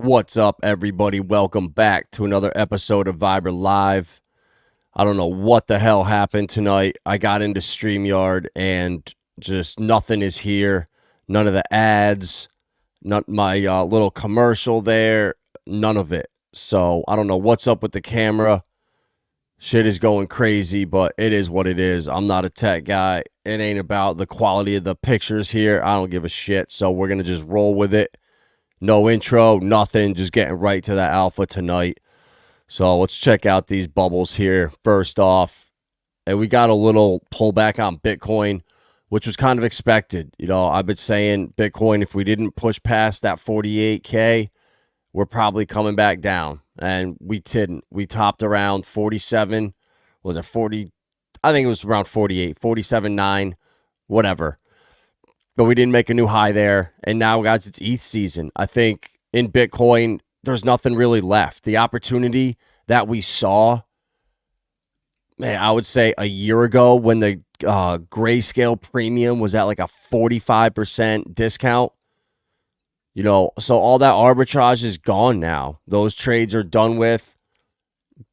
What's up, everybody? Welcome back to another episode of Viber Live. I don't know what the hell happened tonight. I got into StreamYard and just nothing is here. None of the ads, not my little commercial there, none of it. So I don't know what's up with the camera. Shit is going crazy, but it is what it is. I'm not a tech guy. It ain't about the quality of the pictures here. I don't give a shit. So we're going to just roll with it. No intro, nothing, just getting right to that alpha tonight. So let's check out these bubbles here. First off, and we got a little pullback on Bitcoin, which was kind of expected. You know, I've been saying Bitcoin, if we didn't push past that 48K, we're probably coming back down. And we didn't. We topped around 47. Was it 40? I think it was around 48, 47.9, whatever. But we didn't make a new high there. And now, guys, it's ETH season. I think in Bitcoin, there's nothing really left. The opportunity that we saw, man, I would say a year ago when the grayscale premium was at like a 45% discount. You know, so all that arbitrage is gone now. Those trades are done with.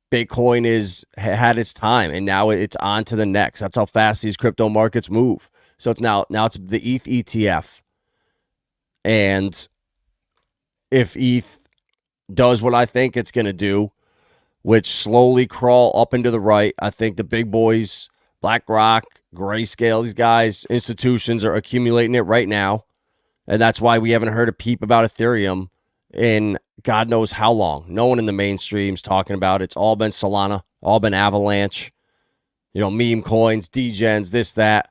Bitcoin had its time, and now it's on to the next. That's how fast these crypto markets move. So it's now it's the ETH ETF. And if ETH does what I think it's going to do, which slowly crawl up and to the right, I think the big boys, BlackRock, Grayscale, these guys, institutions are accumulating it right now. And that's why we haven't heard a peep about Ethereum in God knows how long. No one in the mainstream's talking about it. It's all been Solana, all been Avalanche, you know, meme coins, degens, this, that.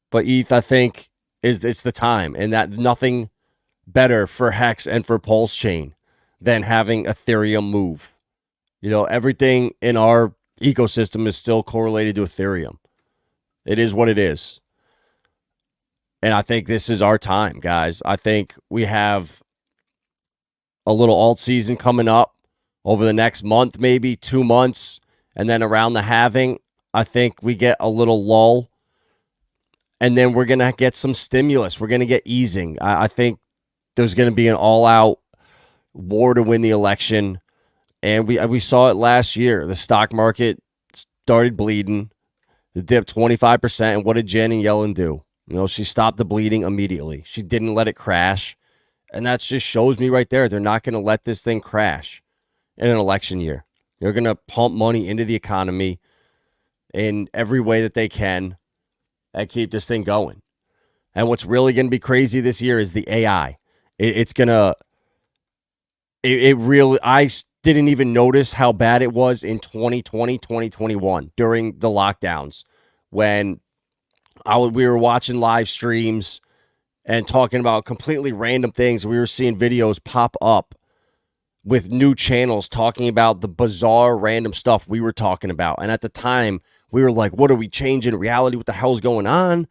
But ETH, I think, it's the time, and that nothing better for HEX and for Pulsechain than having Ethereum move. You know, everything in our ecosystem is still correlated to Ethereum. It is what it is. And I think this is our time, guys. I think we have a little alt season coming up over the next month, maybe 2 months, and then around the halving, I think we get a little lull. And then we're going to get some stimulus. We're going to get easing. I think there's going to be an all-out war to win the election. And we saw it last year. The stock market started bleeding. It dipped 25%. And what did Janet Yellen do? You know, she stopped the bleeding immediately. She didn't let it crash. And that just shows me right there. They're not going to let this thing crash in an election year. They're going to pump money into the economy in every way that they can and keep this thing going. And what's really going to be crazy this year is the AI. It's going to, it really, I didn't even notice how bad it was in 2020, 2021 during the lockdowns when we were watching live streams and talking about completely random things. We were seeing videos pop up with new channels talking about the bizarre random stuff we were talking about. And at the time, we were like, what are we changing reality? What the hell's going on?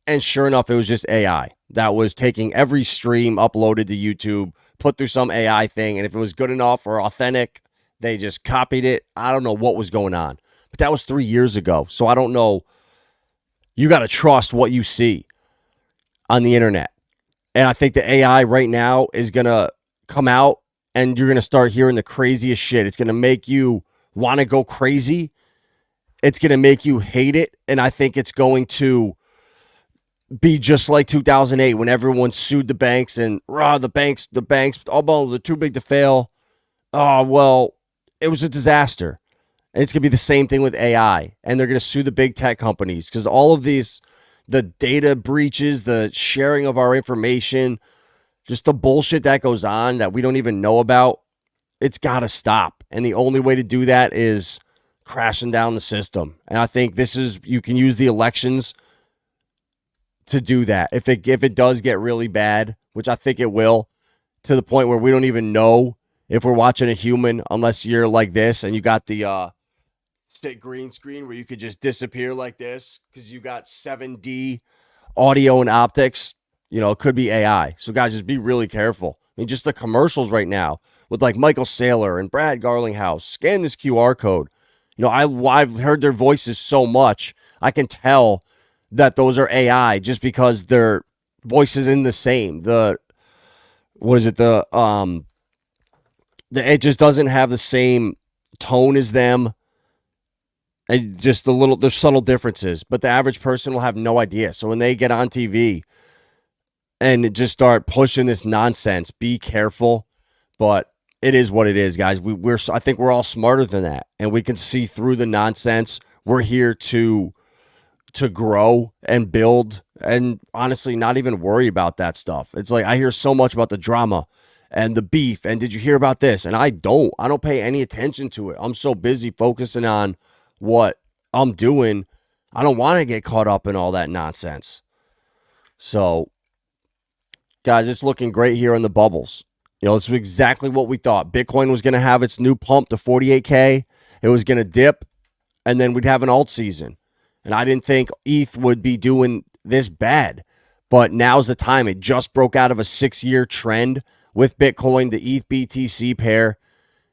And sure enough, it was just AI that was taking every stream uploaded to YouTube, put through some AI thing. And if it was good enough or authentic, they just copied it. I don't know what was going on. But that was 3 years ago. So I don't know. You got to trust what you see on the internet. And I think the AI right now is going to come out and you're going to start hearing the craziest shit. It's going to make you want to go crazy. It's going to make you hate it, and I think it's going to be just like 2008 when everyone sued the banks and the banks, oh, they're too big to fail. Oh, well, it was a disaster. And it's going to be the same thing with AI, and they're going to sue the big tech companies because all of these, the data breaches, the sharing of our information, just the bullshit that goes on that we don't even know about, it's got to stop. And the only way to do that is crashing down the system. And I think you can use the elections to do that. If it does get really bad, which I think it will, to the point where we don't even know if we're watching a human unless you're like this and you got the green screen where you could just disappear like this because you got 7D audio and optics. You know, it could be AI. So guys, just be really careful. I mean, just the commercials right now with like Michael Saylor and Brad Garlinghouse. Scan this QR code. You know, I've heard their voices so much, I can tell that those are AI just because their voices in the same. what is it? It just doesn't have the same tone as them. And just there's subtle differences, but the average person will have no idea. So when they get on TV and just start pushing this nonsense, be careful. But it is what it is, guys. I think we're all smarter than that, and we can see through the nonsense. We're here to grow and build, and honestly, not even worry about that stuff. It's like I hear so much about the drama and the beef, and did you hear about this? And I don't pay any attention to it. I'm so busy focusing on what I'm doing. I don't want to get caught up in all that nonsense. So, guys, it's looking great here on the bubbles. You know, this was exactly what we thought. Bitcoin was going to have its new pump to 48K. It was going to dip, and then we'd have an alt season. And I didn't think ETH would be doing this bad. But now's the time. It just broke out of a 6-year trend with Bitcoin, the ETH BTC pair.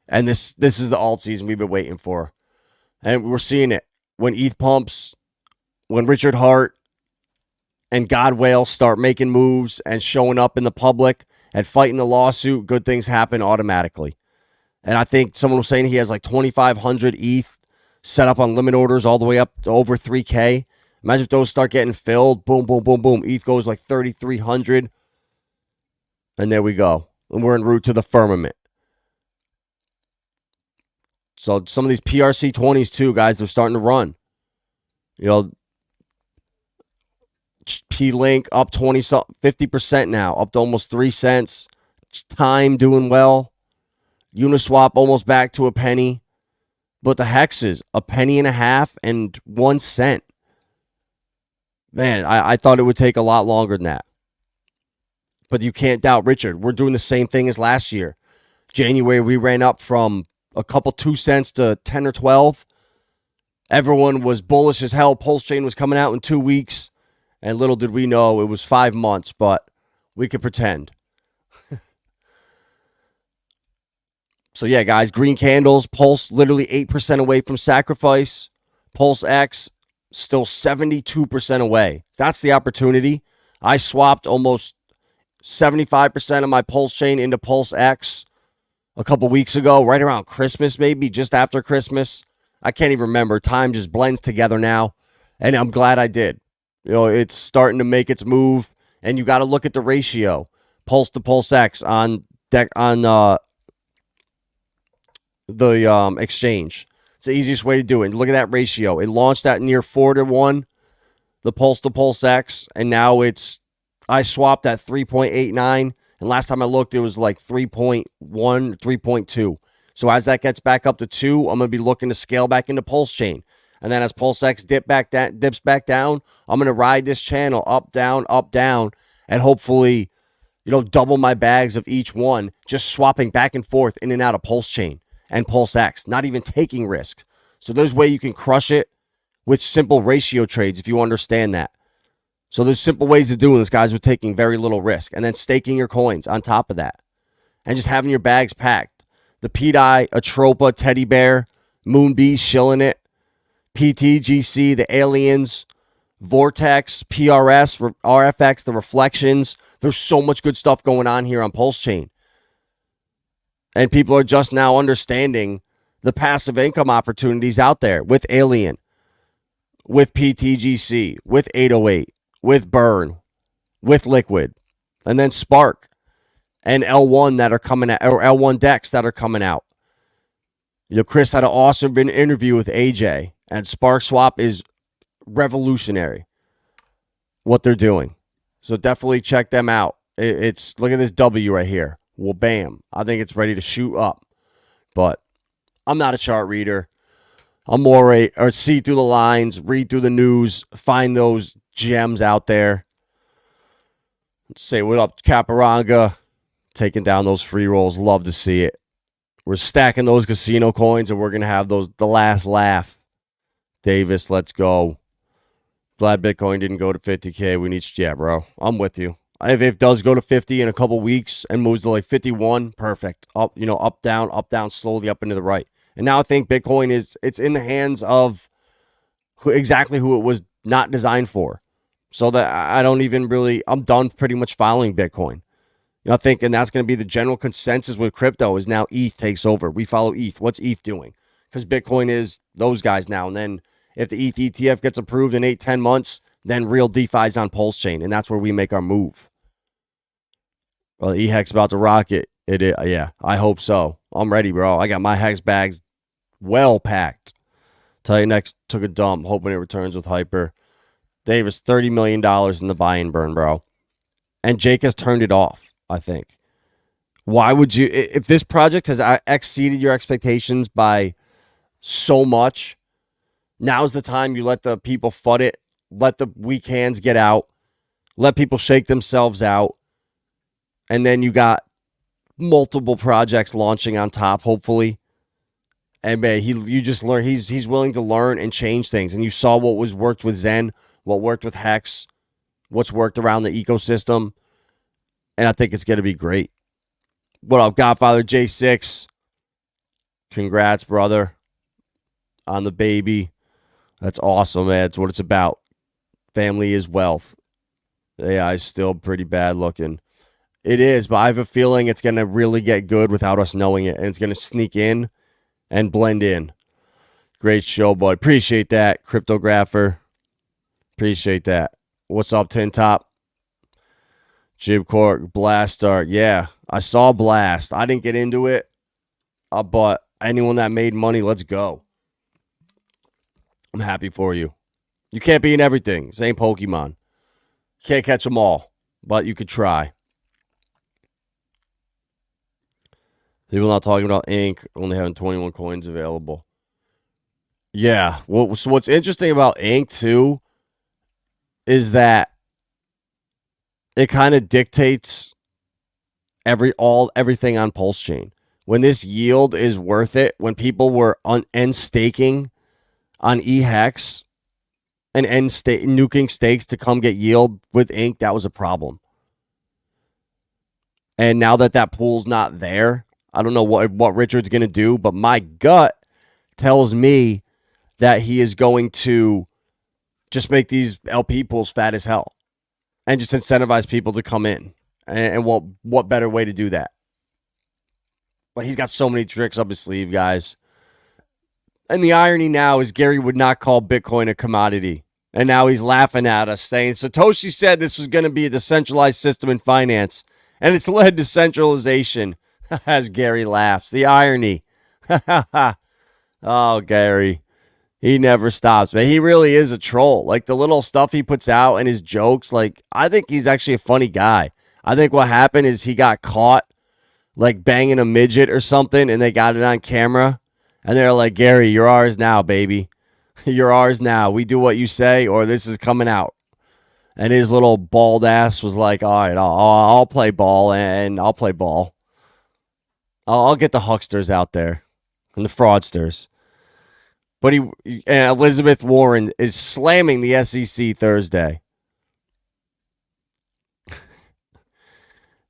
And this is the alt season we've been waiting for. And we're seeing it. When ETH pumps, when Richard Hart and Godwale start making moves and showing up in the public and fighting the lawsuit, good things happen automatically. And I think someone was saying he has like 2,500 ETH set up on limit orders all the way up to over 3K. Imagine if those start getting filled. Boom, boom, boom, boom. ETH goes like 3,300. And there we go. And we're en route to the firmament. So some of these PRC20s too, guys, they're starting to run. You know, P-Link up 50% now, up to almost 3 cents. Time doing well. Uniswap almost back to a penny. But the hexes, a penny and a half and 1 cent. Man, I thought it would take a lot longer than that. But you can't doubt Richard. We're doing the same thing as last year. January, we ran up from a couple 2 cents to 10 or 12. Everyone was bullish as hell. Pulsechain was coming out in 2 weeks. And little did we know it was 5 months, but we could pretend. So yeah, guys, green candles. Pulse literally 8% away from sacrifice. Pulse X still 72% away. That's the opportunity. I swapped almost 75% of my Pulse chain into Pulse X a couple weeks ago, right around Christmas, maybe just after Christmas. I can't even remember. Time just blends together now, and I'm glad I did. You know, it's starting to make its move, and you got to look at the ratio. Pulse to Pulse X on the exchange. It's the easiest way to do it. Look at that ratio. It launched at near 4-1, the Pulse to Pulse X, and now I swapped at 3.89, and last time I looked, it was like 3.1, 3.2. So as that gets back up to 2, I'm going to be looking to scale back into Pulse Chain. And then as Pulse X dips back down, I'm going to ride this channel up, down, and hopefully, you know, double my bags of each one, just swapping back and forth in and out of Pulse Chain and Pulse X, not even taking risk. So there's a way you can crush it with simple ratio trades if you understand that. So there's simple ways of doing this, guys, with taking very little risk and then staking your coins on top of that and just having your bags packed. The PDI, Atropa, Teddy Bear, Moonbees shilling it, PTGC, the Aliens, Vortex, PRS, RFX, the Reflections. There's so much good stuff going on here on Pulse Chain. And people are just now understanding the passive income opportunities out there with Alien, with PTGC, with 808, with Burn, with Liquid, and then Spark and L1 that are coming out, or L1 decks that are coming out. You know, Chris had an awesome interview with AJ, and Spark Swap is revolutionary what they're doing. So definitely check them out. It's look at this W right here. Well, bam. I think it's ready to shoot up. But I'm not a chart reader. I'm more or see through the lines, read through the news, find those gems out there. Say what up, Caparanga. Taking down those free rolls. Love to see it. We're stacking those casino coins, and we're going to have the last laugh. Davis, let's go. Glad Bitcoin didn't go to 50K. We need, yeah, bro. I'm with you. If it does go to 50 in a couple weeks and moves to like 51, perfect. Up, you know, up, down, slowly up into the right. And now I think Bitcoin it's in the hands of exactly who it was not designed for. So that I don't even really, I'm done pretty much following Bitcoin. I think, and that's going to be the general consensus with crypto is now ETH takes over. We follow ETH. What's ETH doing? Because Bitcoin is those guys now. And then if the ETH ETF gets approved in 8-10 months, then real DeFi's on Pulsechain, and that's where we make our move. Well, eHEX about to rock it. Yeah, I hope so. I'm ready, bro. I got my hex bags well packed. TitanX took a dump, hoping it returns with hyper. They was $30 million in the buy and burn, bro. And Jake has turned it off, I think. Why would you, if this project has exceeded your expectations by so much, now's the time you let the people FUD it, let the weak hands get out, let people shake themselves out, and then you got multiple projects launching on top, hopefully. And man, you just learn he's willing to learn and change things. And you saw what was worked with Zen, what worked with Hex, what's worked around the ecosystem. And I think it's going to be great. What up, Godfather J6? Congrats, brother, on the baby. That's awesome, man. It's what it's about. Family is wealth. AI is still pretty bad looking. It is, but I have a feeling it's going to really get good without us knowing it. And it's going to sneak in and blend in. Great show, bud. Appreciate that, Cryptographer. Appreciate that. What's up, Tin Top? Jib Cork, Blast Start. Yeah, I saw Blast. I didn't get into it, but anyone that made money, let's go. I'm happy for you. You can't be in everything. Same Pokemon. Can't catch them all, but you could try. People not talking about Ink, only having 21 coins available. Yeah. Well, so what's interesting about Ink, too, is that it kind of dictates everything on Pulsechain. When this yield is worth it, when people were end staking on eHEX and nuking stakes to come get yield with Ink, that was a problem. And now that pool's not there, I don't know what Richard's going to do, but my gut tells me that he is going to just make these LP pools fat as hell and just incentivize people to come in. And what better way to do that? But he's got so many tricks up his sleeve, guys. And the irony now is Gary would not call Bitcoin a commodity. And now he's laughing at us saying, Satoshi said this was going to be a decentralized system in finance, and it's led to centralization. As Gary laughs. The irony. Oh, Gary. He never stops, man. He really is a troll. Like, the little stuff he puts out and his jokes, like, I think he's actually a funny guy. I think what happened is he got caught, like, banging a midget or something, and they got it on camera. And they're like, Gary, you're ours now, baby. You're ours now. We do what you say, or this is coming out. And his little bald ass was like, all right, I'll play ball, and I'll play ball. I'll get the hucksters out there and the fraudsters. But Elizabeth Warren is slamming the SEC Thursday.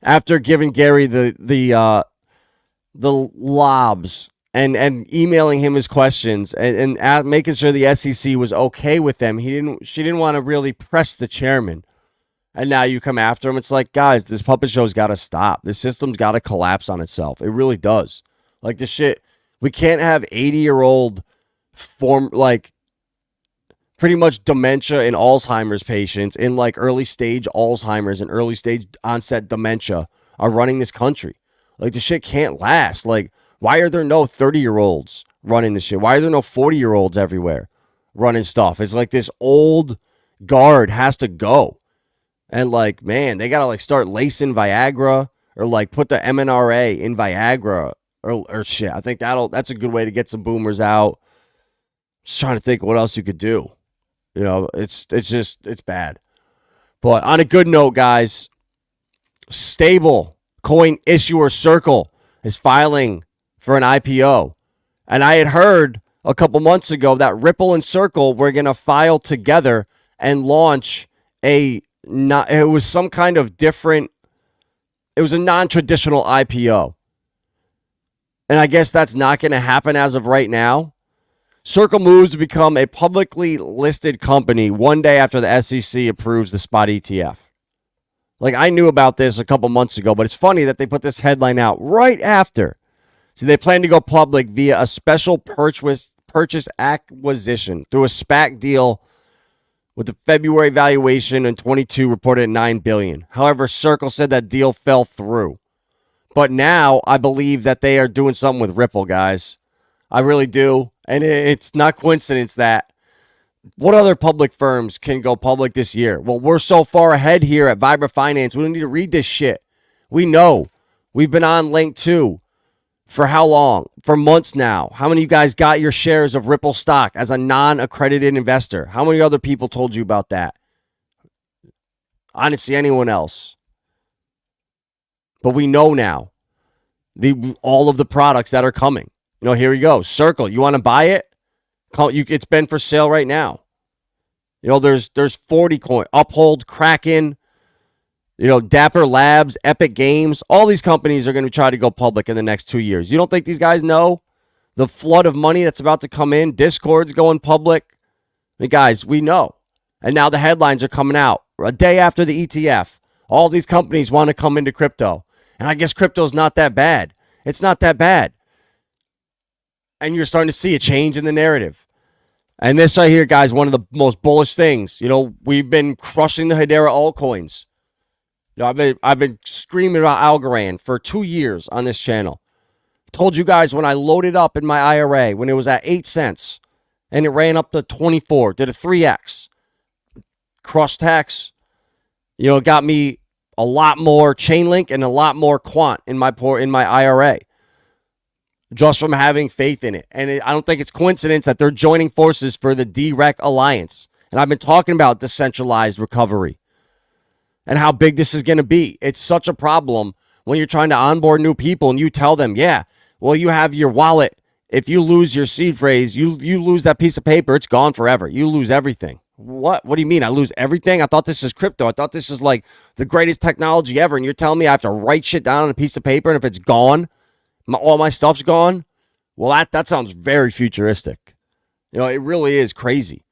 After giving Gary the lobs and emailing him his questions and making sure the SEC was okay with them, she didn't want to really press the chairman. And now you come after him. It's like, guys, this puppet show's got to stop. This system's got to collapse on itself. It really does. Like, this shit, we can't have 80-year-old pretty much dementia and Alzheimer's patients in, like, early stage Alzheimer's and early stage onset dementia are running this country. Like, the shit can't last. Like, why are there no 30-year-olds running this shit? Why are there no 40-year-olds everywhere running stuff? It's like this old guard has to go. And, like, man, they got to, like, start lacing Viagra or, like, put the MNRA in Viagra or shit. I think that's a good way to get some boomers out. Just trying to think what else you could do. You know, it's bad. But on a good note, guys, stable coin issuer Circle is filing for an IPO. And I had heard a couple months ago that Ripple and Circle were going to file together and launch it was some kind of different, it was a non-traditional IPO. And I guess that's not going to happen as of right now. Circle moves to become a publicly listed company one day after the SEC approves the spot ETF. Like, I knew about this a couple months ago, but it's funny that they put this headline out right after. See, they plan to go public via a special purchase acquisition through a SPAC deal with the February valuation in 22 reported at $9 billion. However, Circle said that deal fell through. But now I believe that they are doing something with Ripple, guys. I really do. And it's not coincidence that what other public firms can go public this year? Well, we're so far ahead here at Vibra Finance. We don't need to read this shit. We know. We've been on Link 2 for how long? For months now. How many of you guys got your shares of Ripple stock as a non-accredited investor? How many other people told you about that? I didn't see anyone else. But we know now all of the products that are coming. You know, here we go. Circle, you want to buy it? It's been for sale right now. You know, there's 40 coin, Uphold, Kraken, you know, Dapper Labs, Epic Games. All these companies are going to try to go public in the next 2 years. You don't think these guys know the flood of money that's about to come in? Discord's going public. I mean, guys, we know. And now the headlines are coming out. A day after the ETF, all these companies want to come into crypto. And I guess crypto's not that bad. It's not that bad. And you're starting to see a change in the narrative. And this right here, guys, one of the most bullish things. You know, we've been crushing the Hedera altcoins. You know, I've been screaming about Algorand for 2 years on this channel. Told you guys when I loaded up in my IRA, when it was at 8 cents, and it ran up to 24, did a 3x. Crushed tax. You know, it got me a lot more Chainlink and a lot more quant in my IRA. Just from having faith in it. And I don't think it's coincidence that they're joining forces for the DREC Alliance. And I've been talking about decentralized recovery and how big this is going to be. It's such a problem when you're trying to onboard new people and you tell them, yeah, well, you have your wallet. If you lose your seed phrase, you lose that piece of paper. It's gone forever. You lose everything. What? What do you mean? I lose everything? I thought this is crypto. I thought this is like the greatest technology ever. And you're telling me I have to write shit down on a piece of paper, and if it's gone, all my stuff's gone? Well, that sounds very futuristic. You know, it really is crazy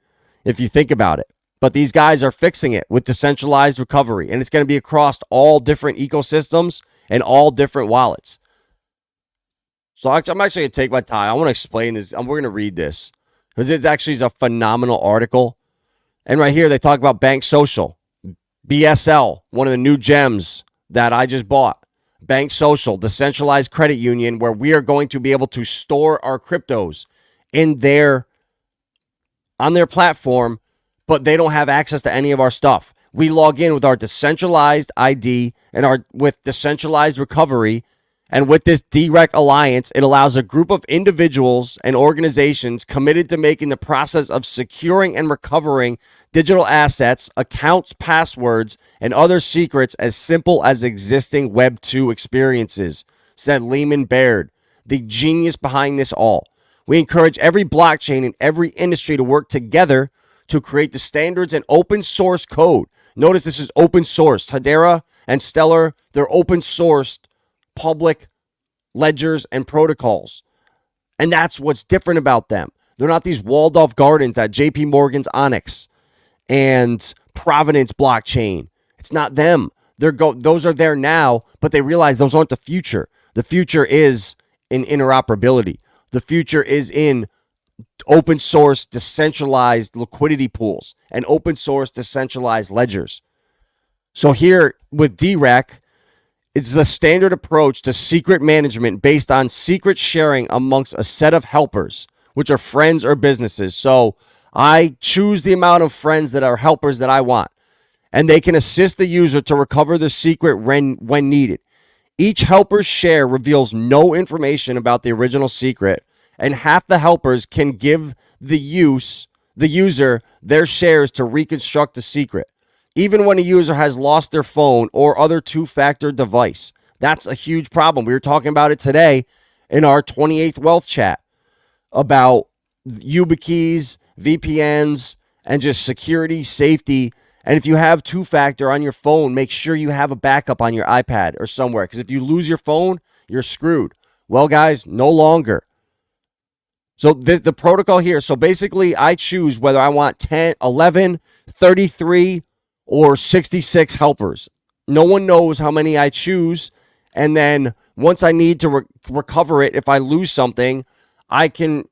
if you think about it. But these guys are fixing it with decentralized recovery, and it's going to be across all different ecosystems and all different wallets. So I'm actually going to take my time. I want to explain this. We're going to read this because it actually is a phenomenal article. And right here, they talk about Bank Social, BSL, one of the new gems that I just bought. Bank Social, decentralized credit union, where we are going to be able to store our cryptos on their platform, but they don't have access to any of our stuff. We log in with our decentralized ID and with decentralized recovery. And with this DREC Alliance, it allows a group of individuals and organizations committed to making the process of securing and recovering digital assets, accounts, passwords, and other secrets as simple as existing Web 2 experiences, said Lehman Baird, the genius behind this all. We encourage every blockchain in every industry to work together to create the standards and open source code. Notice this is open source. Hedera and Stellar, they're open sourced public ledgers and protocols. And that's what's different about them. They're not these walled off gardens that JP Morgan's Onyx and Provenance blockchain. It's not them. Those are there now, but they realize those aren't the future. The future is in interoperability. The future is in open source decentralized liquidity pools and open source decentralized ledgers. So here with DREC, it's the standard approach to secret management based on secret sharing amongst a set of helpers, which are friends or businesses. So I choose the amount of friends that are helpers that I want, and they can assist the user to recover the secret when needed. Each helper's share reveals no information about the original secret, and half the helpers can give the user their shares to reconstruct the secret, even when a user has lost their phone or other two-factor device. That's a huge problem. We were talking about it today in our 28th Wealth chat about YubiKeys, VPNs, and just security, safety. And if you have two-factor on your phone, make sure you have a backup on your iPad or somewhere, because if you lose your phone, you're screwed. Well, guys, no longer. So the protocol here, so basically I choose whether I want 10, 11, 33, or 66 helpers. No one knows how many I choose. And then once I need to recover it, if I lose something, I can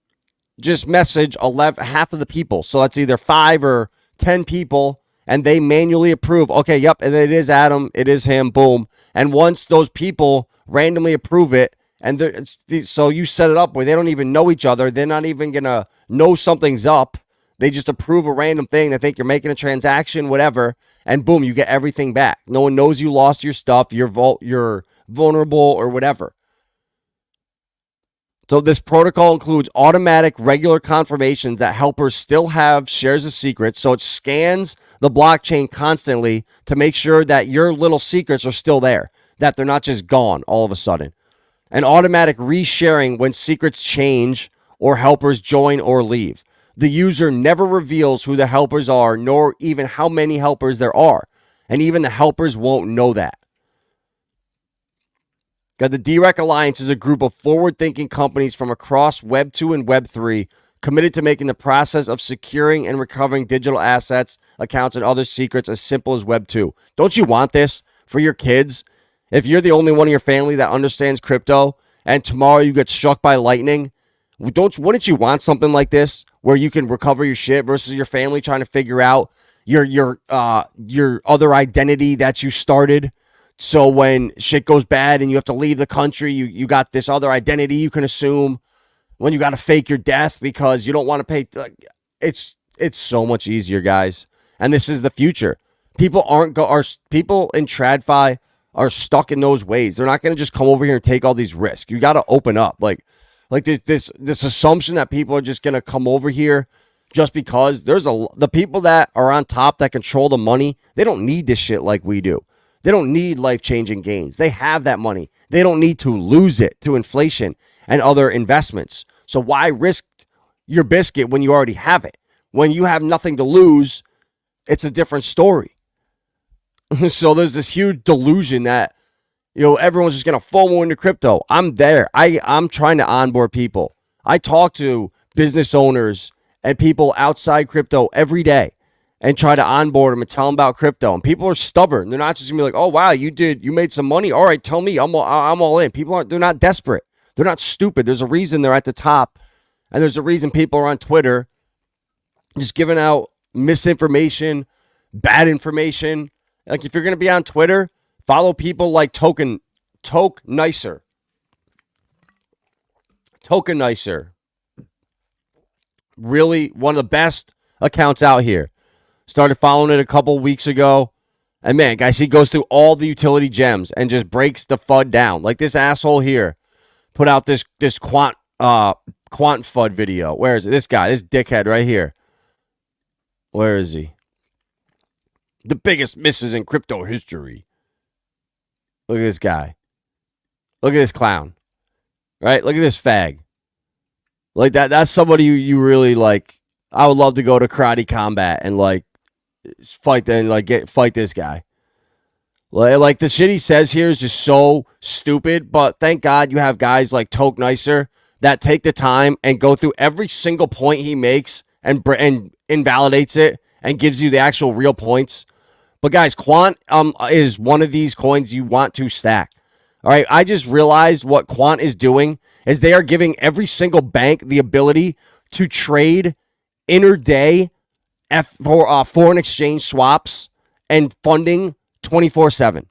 just message half of the people. So that's either 5 or 10 people, and they manually approve. Okay, yep, and it is Adam, it is him, boom. And once those people randomly approve it, and so you set it up where they don't even know each other, they're not even gonna know something's up. They just approve a random thing. They think you're making a transaction, whatever, and boom, you get everything back. No one knows you lost your stuff. You're vulnerable or whatever. So this protocol includes automatic regular confirmations that helpers still have shares of secrets. So it scans the blockchain constantly to make sure that your little secrets are still there, that they're not just gone all of a sudden. And automatic resharing when secrets change or helpers join or leave. The user never reveals who the helpers are, nor even how many helpers there are. And even the helpers won't know that. The DREC Alliance is a group of forward-thinking companies from across Web 2 and Web 3 committed to making the process of securing and recovering digital assets, accounts, and other secrets as simple as Web 2. Don't you want this for your kids? If you're the only one in your family that understands crypto and tomorrow you get struck by lightning, wouldn't you want something like this where you can recover your shit versus your family trying to figure out your other identity that you started? So when shit goes bad and you have to leave the country, you got this other identity you can assume. When you got to fake your death because you don't want to pay. It's so much easier, guys. And this is the future. People people in TradFi are stuck in those ways. They're not going to just come over here and take all these risks. You got to open up. Like this assumption that people are just going to come over here just because the people that are on top that control the money, they don't need this shit like we do. They don't need life-changing gains. They have that money. They don't need to lose it to inflation and other investments. So why risk your biscuit when you already have it? When you have nothing to lose, it's a different story. So there's this huge delusion that, everyone's just going to FOMO into crypto. I'm there. I'm trying to onboard people. I talk to business owners and people outside crypto every day and try to onboard them and tell them about crypto. And people are stubborn. They're not just gonna be like, oh, wow, you made some money. All right, tell me, I'm all in. They're not desperate. They're not stupid. There's a reason they're at the top. And there's a reason people are on Twitter just giving out misinformation, bad information. Like if you're going to be on Twitter, follow people like Token Nicer. Token Nicer. Really one of the best accounts out here. Started following it a couple weeks ago. And man, guys, he goes through all the utility gems and just breaks the FUD down. Like this asshole here put out this quant FUD video. Where is it? This guy, this dickhead right here. Where is he? The biggest misses in crypto history. Look at this guy. Look at this clown. Right? Look at this fag. Like that's somebody you really like. I would love to go to karate combat and like fight this guy. Like the shit he says here is just so stupid, but thank God you have guys like Toke Nicer that take the time and go through every single point he makes and invalidates it and gives you the actual real points. But guys, Quant is one of these coins you want to stack. All right, I just realized what Quant is doing is they are giving every single bank the ability to trade intraday foreign exchange swaps and funding 24/7,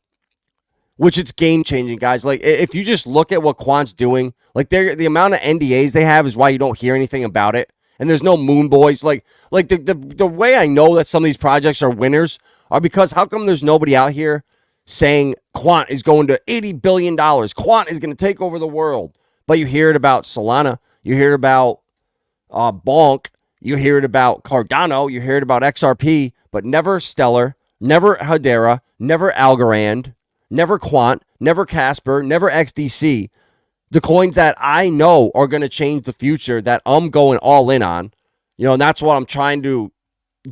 which it's game changing, guys. Like if you just look at what Quant's doing, like the amount of NDAs they have is why you don't hear anything about it. And there's no moon boys. Like the way I know that some of these projects are winners are because how come there's nobody out here saying Quant is going to $80 billion. Quant is going to take over the world. But you hear it about Solana. You hear it about Bonk. You hear it about Cardano. You hear it about XRP. But never Stellar. Never Hedera. Never Algorand. Never Quant. Never Casper. Never XDC. The coins that I know are going to change the future that I'm going all in on. And that's what I'm trying to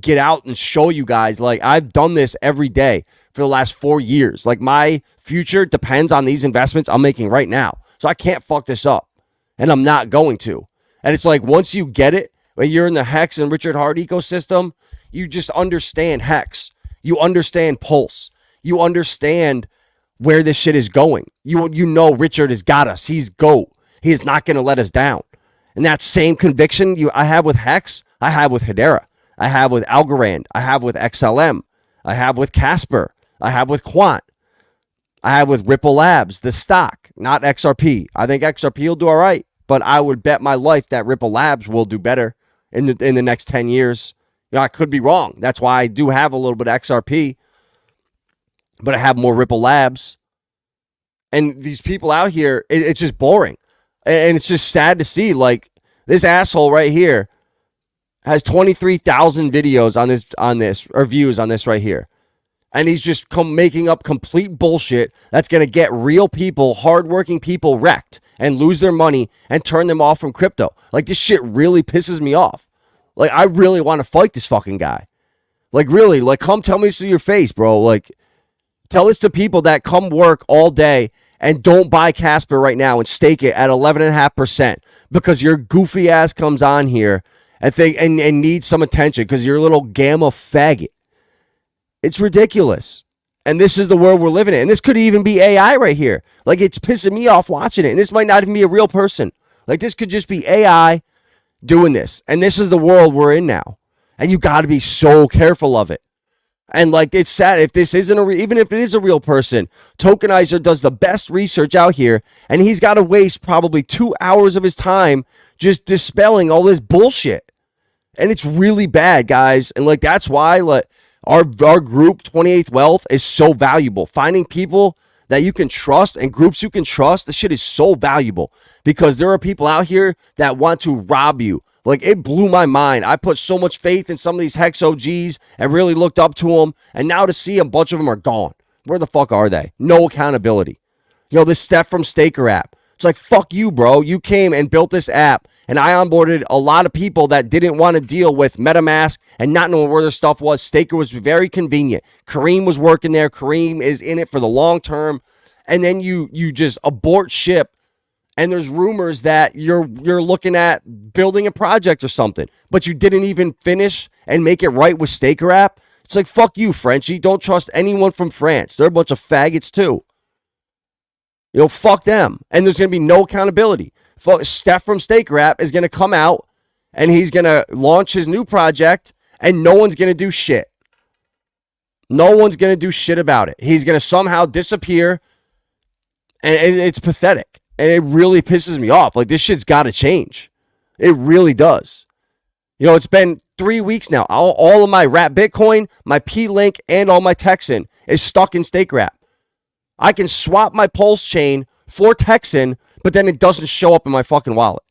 get out and show you guys. Like, I've done this every day for the last 4 years. Like, my future depends on these investments I'm making right now. So I can't fuck this up. And I'm not going to. And it's like, once you get it, when you're in the HEX and Richard Hart ecosystem, you just understand HEX. You understand Pulse. you understand where this shit is going. You know Richard has got us. He's GOAT. He is not going to let us down. And that same conviction I have with HEX, I have with Hedera, I have with Algorand, I have with XLM, I have with Casper, I have with Quant, I have with Ripple Labs, the stock, not XRP. I think XRP will do all right, but I would bet my life that Ripple Labs will do better in the next 10 years. You know, I could be wrong. That's why I do have a little bit of XRP, but I have more Ripple Labs. And these people out here, it's just boring. And it's just sad to see, like, this asshole right here has 23,000 videos on this, or views on this right here. And he's just making up complete bullshit that's going to get real people, hardworking people wrecked and lose their money and turn them off from crypto. Like, this shit really pisses me off. Like, I really want to fight this fucking guy. Like, really, like, come tell me this to your face, bro. Like, tell this to people that come work all day and don't buy Casper right now and stake it at 11.5% because your goofy ass comes on here and needs some attention because you're a little gamma faggot. It's ridiculous. And this is the world we're living in. And this could even be AI right here. Like, it's pissing me off watching it. And this might not even be a real person. Like, this could just be AI doing this. And this is the world we're in now. And you got to be so careful of it. And, like, it's sad if this isn't even if it is a real person. Tokenizer does the best research out here, and he's got to waste probably 2 hours of his time just dispelling all this bullshit. And it's really bad, guys. And, like, that's why, like, our group 28th Wealth is so valuable. Finding people that you can trust and groups you can trust, this shit is so valuable because there are people out here that want to rob you. Like, it blew my mind. I put so much faith in some of these HEX OGs and really looked up to them. And now to see a bunch of them are gone. Where the fuck are they? No accountability. You know, this Steph from Staker app. It's like, fuck you, bro. You came and built this app. And I onboarded a lot of people that didn't want to deal with MetaMask and not knowing where their stuff was. Staker was very convenient. Kareem was working there. Kareem is in it for the long term. And then you just abort ship. And there's rumors that you're looking at building a project or something, but you didn't even finish and make it right with Staker app. It's like, fuck you, Frenchie. Don't trust anyone from France. They're a bunch of faggots too. You know, fuck them. And there's going to be no accountability. Steph from Staker app is going to come out and he's going to launch his new project and no one's going to do shit. No one's going to do shit about it. He's going to somehow disappear and it's pathetic. And it really pisses me off. Like, this shit's got to change. It really does. You know, it's been 3 weeks now. All of my Wrap Bitcoin, my P-Link, and all my Texan is stuck in Staker app. I can swap my Pulsechain for Texan, but then it doesn't show up in my fucking wallet.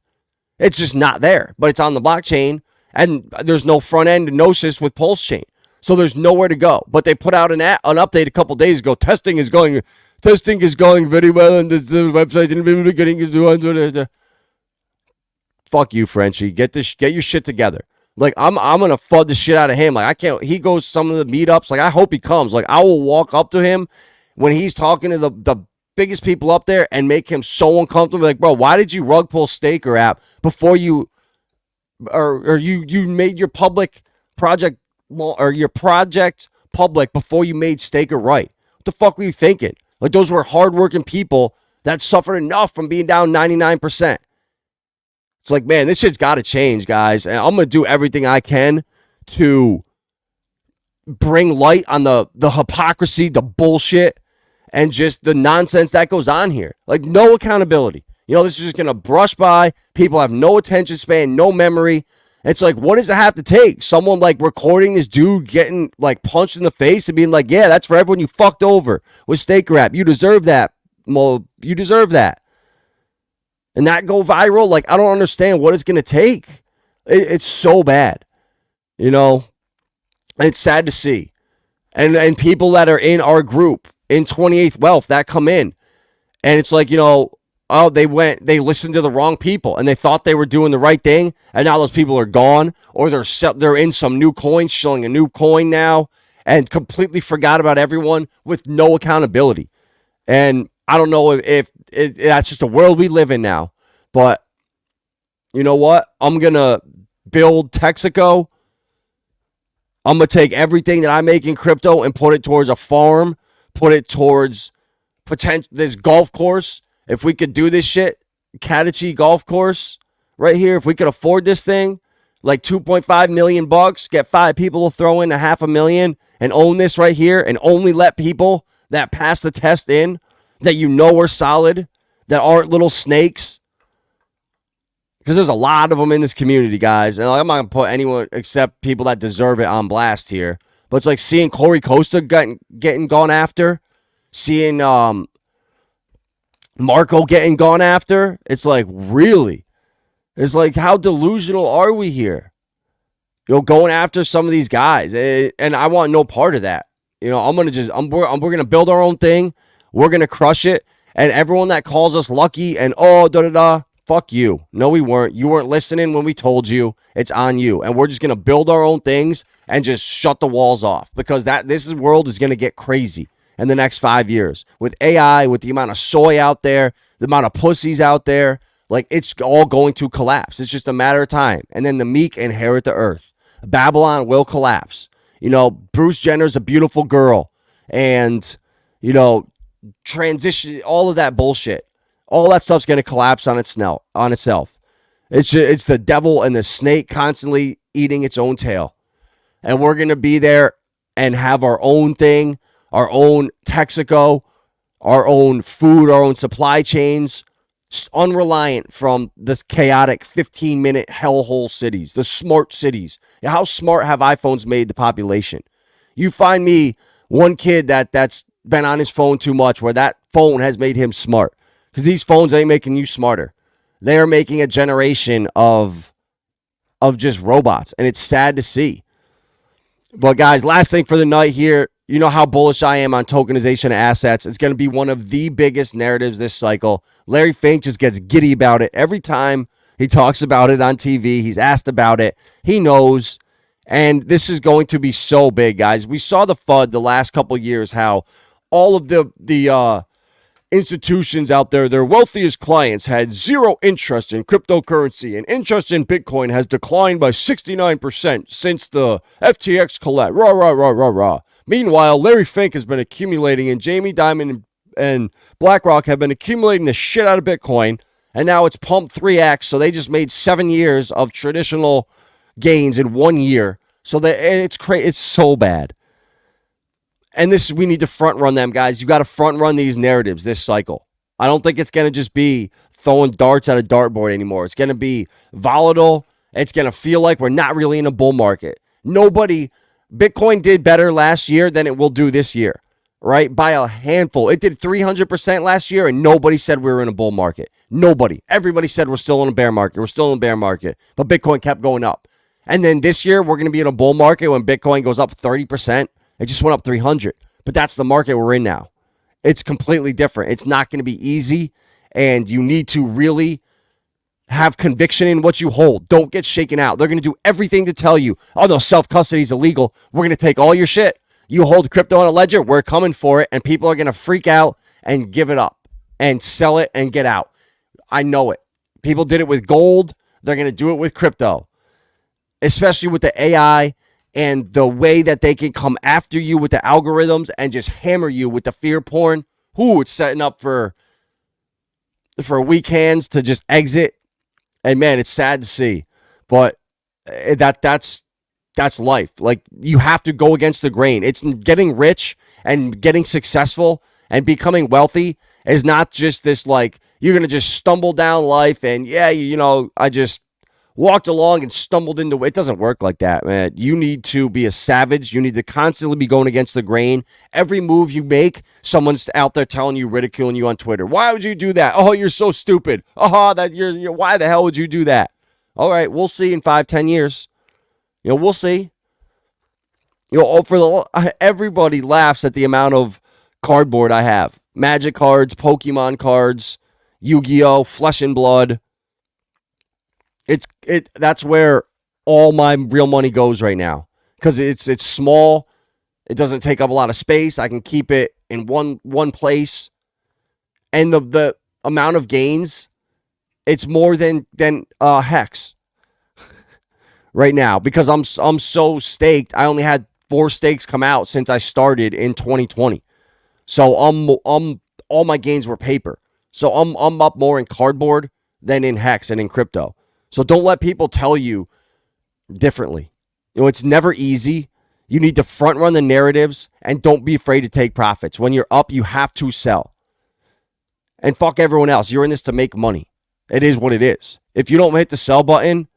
It's just not there. But it's on the blockchain, and there's no front-end gnosis with Pulsechain. So there's nowhere to go. But they put out an update a couple days ago. Testing is going very well on this website. Fuck you, Frenchie. Get your shit together. Like, I'm gonna FUD the shit out of him. Like, I can't. He goes some of the meetups. Like, I hope he comes. Like, I will walk up to him when he's talking to the biggest people up there and make him so uncomfortable. Like, bro, why did you rug pull Staker app before you or you made your public project or your project public before you made Staker right? What the fuck were you thinking? Like, those were hardworking people that suffered enough from being down 99%. It's like, man, this shit's got to change, guys. And I'm going to do everything I can to bring light on the hypocrisy, the bullshit, and just the nonsense that goes on here. Like, no accountability. You know, this is just going to brush by. People have no attention span, no memory. It's like, what does it have to take? Someone, like, recording this dude getting, like, punched in the face and being like, yeah, that's for everyone you fucked over with Staker app. You deserve that. Well, you deserve that. And that go viral? Like, I don't understand what it's going to take. It's so bad. You know? And it's sad to see. And people that are in our group, in 28th Wealth, that come in. And it's like, you know, oh, they listened to the wrong people and they thought they were doing the right thing. And now those people are gone, or they're in some new coin, showing a new coin now, and completely forgot about everyone with no accountability. And I don't know if that's just the world we live in now. But you know what? I'm going to build Texaco. I'm going to take everything that I make in crypto and put it towards a farm, put it towards potential this golf course. If we could do this shit, Katachi golf course right here, if we could afford this thing, like $2.5 million, get 5 people to throw in $500,000 and own this right here, and only let people that pass the test in, that you know are solid, that aren't little snakes. Because there's a lot of them in this community, guys. And I'm not going to put anyone except people that deserve it on blast here. But it's like seeing Corey Costa getting gone after. Seeing Marco getting gone after. It's like, really? It's like, how delusional are we here? Going after some of these guys. And I want no part of that. I'm going to just, we're going to build our own thing. We're going to crush it. And everyone that calls us lucky and, fuck you. No, we weren't. You weren't listening when we told you. It's on you. And we're just going to build our own things and just shut the walls off, because this world is going to get crazy in the next 5 years with AI, with the amount of soy out there, the amount of pussies out there. Like, it's all going to collapse. It's just a matter of time. And then the meek inherit the earth. Babylon will collapse. Bruce Jenner's a beautiful girl. And, transition, all of that bullshit. All that stuff's going to collapse on itself. It's the devil and the snake constantly eating its own tail. And we're going to be there and have our own thing, our own Texaco, our own food, our own supply chains, unreliant from the chaotic 15-minute hellhole cities, the smart cities. How smart have iPhones made the population? You find me one kid that's been on his phone too much, where that phone has made him smart. Because these phones ain't making you smarter. They are making a generation of just robots. And it's sad to see. But guys, last thing for the night here. You know how bullish I am on tokenization of assets. It's going to be one of the biggest narratives this cycle. Larry Fink just gets giddy about it. Every time he talks about it on TV, he's asked about it. He knows. And this is going to be so big, guys. We saw the FUD the last couple years, how all of the institutions out there, their wealthiest clients had zero interest in cryptocurrency, and interest in Bitcoin has declined by 69% since the FTX collapse. Rah, rah, rah, rah, rah. Meanwhile, Larry Fink has been accumulating, and Jamie Dimon and BlackRock have been accumulating the shit out of Bitcoin, and now it's pumped 3x, so they just made 7 years of traditional gains in 1 year. So it's so bad. And we need to front run them, guys. You got to front run these narratives this cycle. I don't think it's going to just be throwing darts at a dartboard anymore. It's going to be volatile. It's going to feel like we're not really in a bull market. Bitcoin did better last year than it will do this year, right? By a handful. It did 300% last year, and nobody said we were in a bull market. Nobody. Everybody said we're still in a bear market. We're still in a bear market. But Bitcoin kept going up. And then this year, we're going to be in a bull market when Bitcoin goes up 30%. It just went up 300. But that's the market we're in now. It's completely different. It's not going to be easy, and you need to really have conviction in what you hold. Don't get shaken out. They're going to do everything to tell you, no, self-custody is illegal. We're going to take all your shit. You hold crypto on a ledger, we're coming for it, and people are going to freak out and give it up and sell it and get out. I know it. People did it with gold. They're going to do it with crypto, especially with the AI and the way that they can come after you with the algorithms and just hammer you with the fear porn. It's setting up for weak hands to just exit. And man, it's sad to see, but that's life. Like, you have to go against the grain. It's getting rich and getting successful and becoming wealthy is not just this, like, you're going to just stumble down life and I just walked along and stumbled into it. It doesn't work like that, man. You need to be a savage. You need to constantly be going against the grain. Every move you make, someone's out there telling you, ridiculing you on Twitter. Why would you do that? Oh, you're so stupid. Why the hell would you do that? All right, we'll see in 5-10 years. We'll see. Everybody laughs at the amount of cardboard I have. Magic cards, Pokemon cards, Yu-Gi-Oh, Flesh and Blood. That's where all my real money goes right now, because it's small. It doesn't take up a lot of space. I can keep it in one place, and the amount of gains, it's more than HEX right now, because I'm so staked. I only had 4 stakes come out since I started in 2020. So all my gains were paper. So I'm up more in cardboard than in hex and in crypto. So don't let people tell you differently. It's never easy. You need to front run the narratives and don't be afraid to take profits. When you're up, you have to sell. And fuck everyone else. You're in this to make money. It is what it is. If you don't hit the sell button,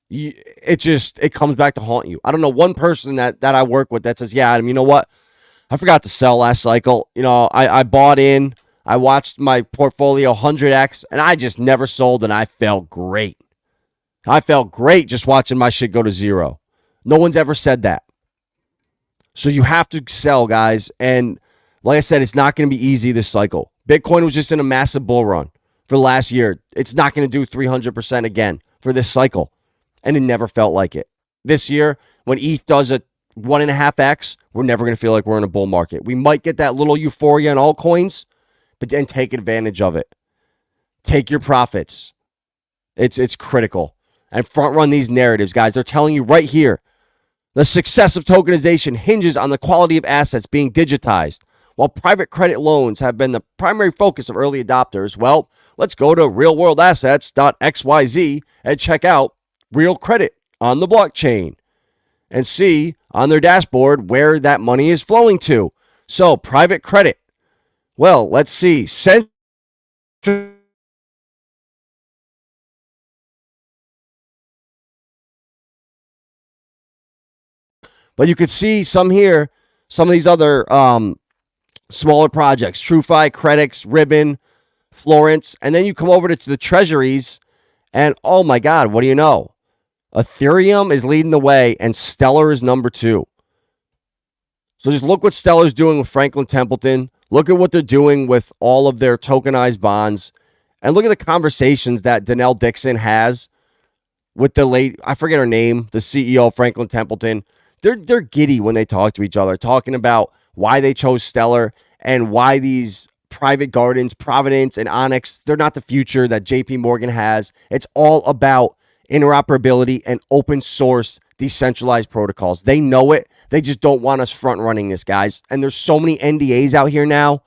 it comes back to haunt you. I don't know one person that I work with that says, yeah, Adam, you know what? I forgot to sell last cycle. I bought in. I watched my portfolio 100x, and I just never sold, and I felt great. I felt great just watching my shit go to zero. No one's ever said that. So you have to sell, guys. And like I said, it's not going to be easy this cycle. Bitcoin was just in a massive bull run for last year. It's not going to do 300% again for this cycle. And it never felt like it. This year, when ETH does a 1.5x, we're never going to feel like we're in a bull market. We might get that little euphoria in altcoins, but then take advantage of it. Take your profits. It's critical. And front run these narratives, guys. They're telling you right here, the success of tokenization hinges on the quality of assets being digitized. While private credit loans have been the primary focus of early adopters, well, let's go to realworldassets.xyz and check out real credit on the blockchain and see on their dashboard where that money is flowing to. So, private credit. Well, let's see. But you could see some here, some of these other smaller projects, TrueFi, Credix, Ribbon, Florence, and then you come over to the treasuries, and oh my God, what do you know? Ethereum is leading the way, and Stellar is number 2. So just look what Stellar's doing with Franklin Templeton. Look at what they're doing with all of their tokenized bonds, and look at the conversations that Danelle Dixon has with the late, I forget her name, the CEO of Franklin Templeton. They're giddy when they talk to each other, talking about why they chose Stellar and why these private gardens, Providence and Onyx, they're not the future that JP Morgan has. It's all about interoperability and open source decentralized protocols. They know it. They just don't want us front running this, guys. And there's so many NDAs out here now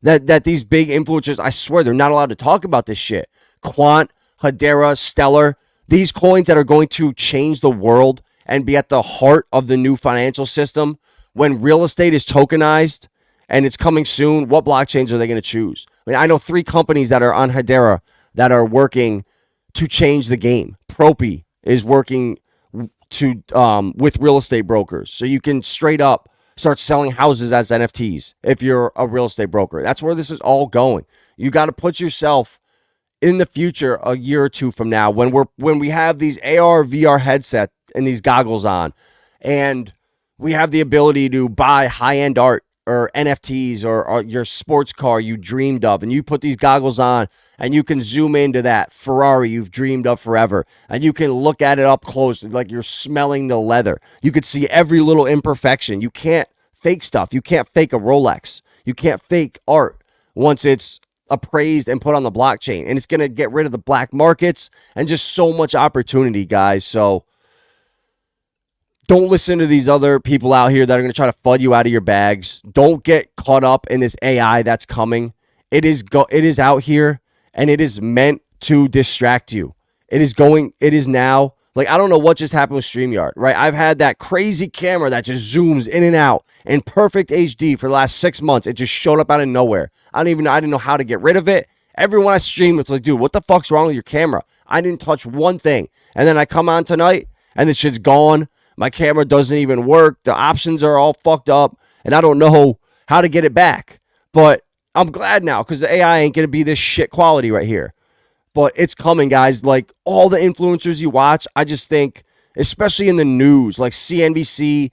that these big influencers, I swear, they're not allowed to talk about this shit. Quant, Hedera, Stellar, these coins that are going to change the world and be at the heart of the new financial system. When real estate is tokenized and it's coming soon, what blockchains are they going to choose? I mean, I know 3 companies that are on Hedera that are working to change the game. Propy is working to with real estate brokers, so you can straight up start selling houses as NFTs if you're a real estate broker. That's where this is all going. You got to put yourself in the future a year or 2 from now when we have these AR VR headset and these goggles on, and we have the ability to buy high-end art or NFTs or your sports car you dreamed of, and you put these goggles on and you can zoom into that Ferrari you've dreamed of forever, and you can look at it up close like you're smelling the leather. You could see every little imperfection. You can't fake stuff. You can't fake a Rolex. You can't fake art once it's appraised and put on the blockchain, and it's going to get rid of the black markets and just so much opportunity, guys. So don't listen to these other people out here that are going to try to FUD you out of your bags. Don't get caught up in this AI that's coming. It is out here, and it is meant to distract you. It is now. Like, I don't know what just happened with StreamYard, right? I've had that crazy camera that just zooms in and out in perfect HD for the last 6 months. It just showed up out of nowhere. I didn't know how to get rid of it. Everyone I stream, it's like, dude, what the fuck's wrong with your camera? I didn't touch one thing. And then I come on tonight, and the shit's gone. My camera doesn't even work. The options are all fucked up, and I don't know how to get it back. But I'm glad now, because the AI ain't going to be this shit quality right here. But it's coming, guys. Like, all the influencers you watch, I just think, especially in the news, like CNBC,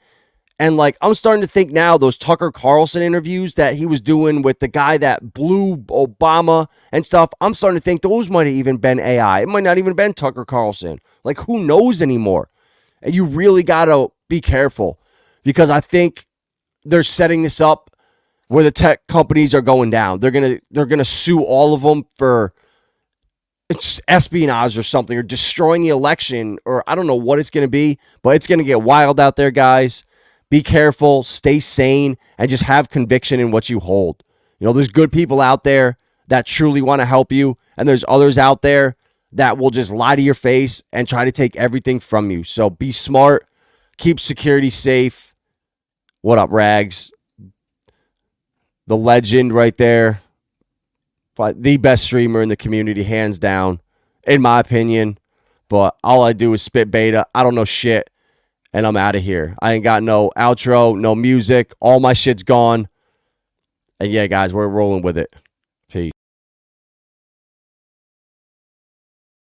and like, I'm starting to think now, those Tucker Carlson interviews that he was doing with the guy that blew Obama and stuff, I'm starting to think those might have even been AI. It might not even been Tucker Carlson. Like, who knows anymore? And you really got to be careful, because I think they're setting this up where the tech companies are going down. They're going to sue all of them for espionage or something, or destroying the election, or I don't know what it's going to be, but it's going to get wild out there, guys. Be careful, stay sane, and just have conviction in what you hold. You know, there's good people out there that truly want to help you, and there's others out there that will just lie to your face and try to take everything from you. So be smart, keep security safe. What up, Rags? The legend right there. The best streamer in the community, hands down, in my opinion. But all I do is spit beta. I don't know shit. And I'm out of here. I ain't got no outro, no music. All my shit's gone. And yeah, guys, we're rolling with it.